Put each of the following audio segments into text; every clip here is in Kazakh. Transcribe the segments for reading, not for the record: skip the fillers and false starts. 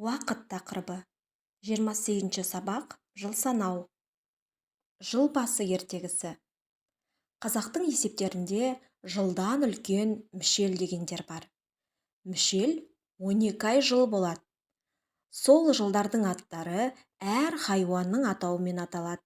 Уақыт тақырыбы. 28-ші сабақ. Жыл санау. Жыл басы ертегісі. Қазақтың есептерінде жылдан үлкен мүшел дегендер бар. Мүшел 12 ай жыл болады. Сол жылдардың аттары әр хайуанның атауымен аталады.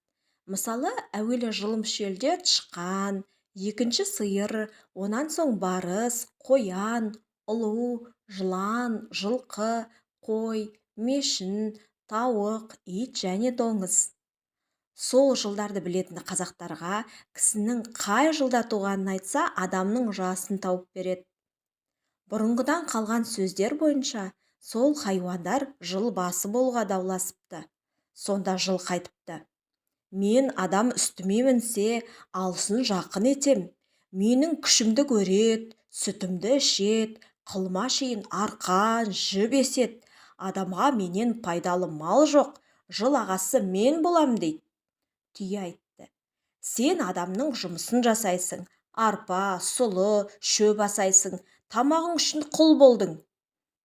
Мысалы, әуелі жыл мүшелде тышқан, екінші сиыр, онан соң барыс, қоян, ұлу, жылан, жылқы, қой, мешін, тауық, ит және доңыз. Сол жылдарды білетін қазақтарға кісінің қай жылда туғанын айтса, адамның жасын тауып береді. Бұрынғыдан қалған сөздер бойынша сол хайуандар жыл басы болуға дауласыпты. Сонда жыл қайтыпты: мен адам үстіме мінсе, алсын жақын етем. Менің күшімді көрет, сүтімді ішет, қылма шейін арқан, жіп есет. Адамға менен пайдалы мал жоқ, жыл ағасы мен болам дейді. Түйе айтты: сен адамның жұмысын жасайсың, арпа, сұлы, шөп асайсың, тамағың үшін құл болдың.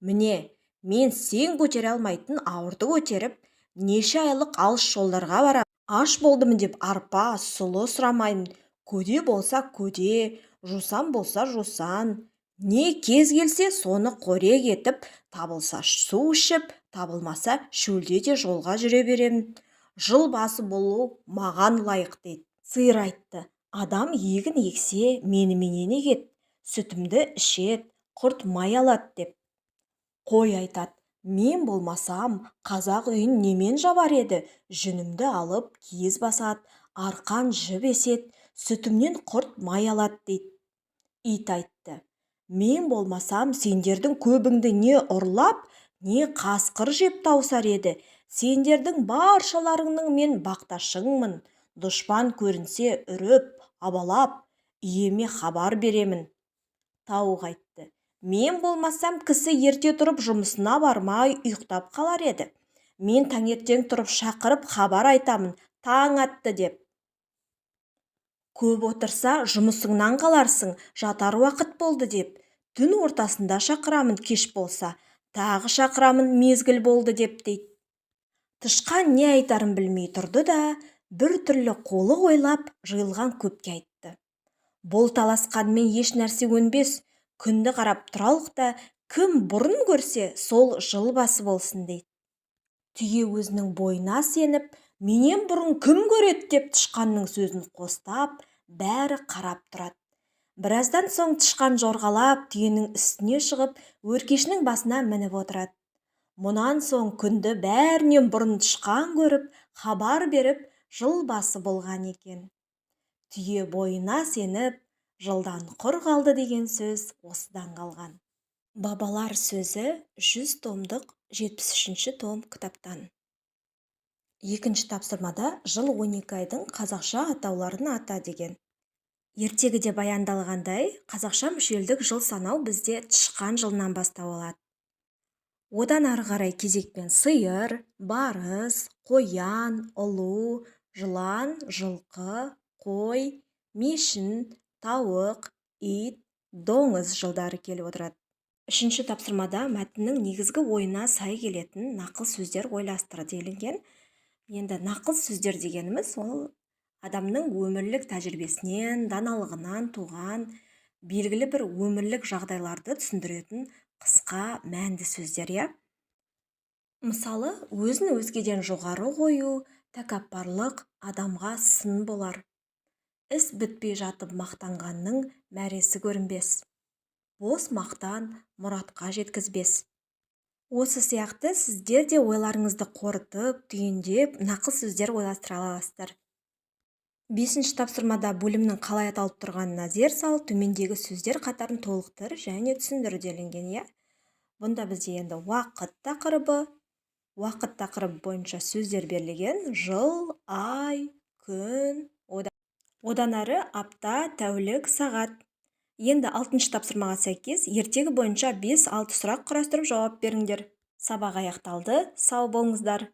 Міне, мен сен көтере алмайтын ауырды көтеріп, неше айлық алыс жолдарға барам. Аш болдым деп арпа, сұлы сұрамаймын. Көде болса көде, жусан болса жусан. Не кез келсе соны қорек етіп, табылса су ішіп, табылмаса шөлде де жолға жүре беремін. Жыл басы болу маған лайық дейді. Сиыр айтты: адам егін ексе, меніменен егет, сүтімді ішет, құрт май алады деп. Қой айтады: мен болмасам, қазақ үйін немен жабар еді, жүнімді алып киіз басады, арқан жіп есет, сүтімнен құрт май алады дейді. Ит айтты: мен болмасам, сендердің көбіңді не ұрлап, не қасқыр жеп тауысар еді, сендердің баршаларыңның мен бақташыңмын, дұшпан көрінсе үріп, абалап, иеме хабар беремін. Тауық айтты: мен болмасам, кісі ерте тұрып жұмысына бармай ұйықтап қалар еді. Мен таңертең тұрып шақырып хабар айтамын, таң атты деп. Көп отырса жұмысыңнан қаларсың, жатар уақыт болды деп. Түн ортасында шақырамын, кеш болса, тағы шақырамын, мезгіл болды деп дейді. Тышқан не айтарын білмей тұрды да, бір түрлі қолы ойлап жиылған көпке айтты: бұл таласқанмен еш нәрсе өнбес, күнді қарап тұралық та, кім бұрын көрсе, сол жыл басы болсын дейді. Түйе өзінің бойына сеніп, менен бұрын кім көреді деп тышқанның сөзін қостап, бәрі қарап тұрады. Біраздан соң тышқан жорғалап түйенің үстіне шығып, өркешінің басына мініп отырады. Мұнан соң күнді бәрінен бұрын тышқан көріп, хабар беріп, жыл басы болған екен. Түйе бойына сеніп, жылдан құр қалды деген сөз осыдан қалған. Бабалар сөзі 100 томдық 73-ші том кітаптан. Екінші тапсырмада жыл 12 айдың қазақша атауларын ата деген. Ертегіде баяндалғандай, қазақша мүшелдік жыл санау бізде тышқан жылынан бастау алады. Одан ары қарай кезекпен сиыр, барыс, қоян, ұлу, жылан, жылқы, қой, мешін, тауық, ит, доңыз жылдары келіп отырады. Үшінші тапсырмада мәтіннің негізгі ойына сай келетін нақыл сөздер ойластыр делінген. Енді нақыл сөздер дегеніміз ол адамның өмірлік тәжірибесінен, даналығынан туған белгілі бір өмірлік жағдайларды түсіндіретін қысқа мәнді сөздер. Мысалы, өзін өзгеден жоғары қою, тәкаппарлық адамға сын болар. Іс бітпей жатып мақтанғанның мәресі көрінбес. Бос мақтан мұратқа жеткізбес. Осы сияқты сіздер де ойларыңызды қорытып, түйіндеп, нақыл сөздер ойластыра аласыздар. Бесінші тапсырмада бөлімнің қалай аталып тұрғанына зер сал, төмендегі сөздер қатарын толықтыр және түсіндір делінген. Бұнда бізде енді уақыт тақырыбы бойынша сөздер берілген: жыл, ай, күн, одан әрі апта, тәулік, сағат. Енді 6-шы тапсырмаға сәйкес ертегі бойынша 5-6 сұрақ құрастырып жауап беріңдер. Сабақ аяқталды, сау болыңыздар.